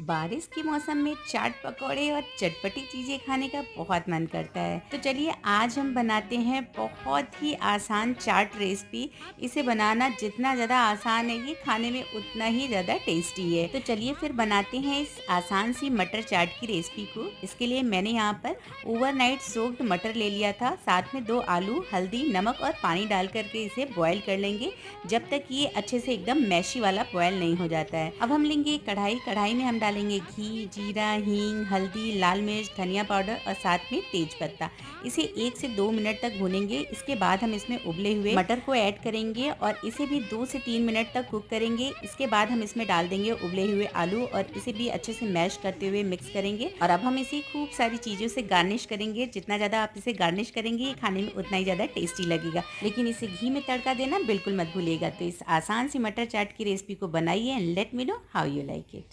बारिश के मौसम में चाट पकौड़े और चटपटी चीज़ें खाने का बहुत मन करता है। तो चलिए आज हम बनाते हैं बहुत ही आसान चाट रेसिपी। इसे बनाना जितना ज़्यादा आसान है ये खाने में उतना ही ज़्यादा टेस्टी है। तो चलिए फिर बनाते हैं इस आसान सी मटर चाट की रेसिपी को। इसके लिए मैंने यहाँ पर ओवरनाइट सोक्ड मटर ले लिया था। साथ में 2 आलू, हल्दी, नमक और पानी डाल करके इसे बॉयल कर लेंगे जब तक ये अच्छे से एकदम मैशी वाला बॉयल नहीं हो जाता है। अब हम लेंगे एक कढ़ाई। कढ़ाई में हम डालेंगे घी, जीरा, हींग, हल्दी, लाल मिर्च, धनिया पाउडर और साथ में तेज पत्ता। इसे 1 से 2 मिनट तक भूनेंगे। इसके बाद हम इसमें उबले हुए मटर को ऐड करेंगे और इसे भी 2 से 3 मिनट तक कुक करेंगे। इसके बाद हम इसमें डाल देंगे उबले हुए आलू और इसे भी अच्छे से मैश करते हुए मिक्स करेंगे। और अब हम इसे खूब सारी चीज़ों से गार्निश करेंगे। जितना ज़्यादा आप इसे गार्निश करेंगे ये खाने में उतना ही ज़्यादा टेस्टी लगेगा। लेकिन इसे घी में तड़का देना बिल्कुल मत भूलिएगा। तो इस आसान सी मटर चाट की रेसिपी को बनाइए and let me know how you like it.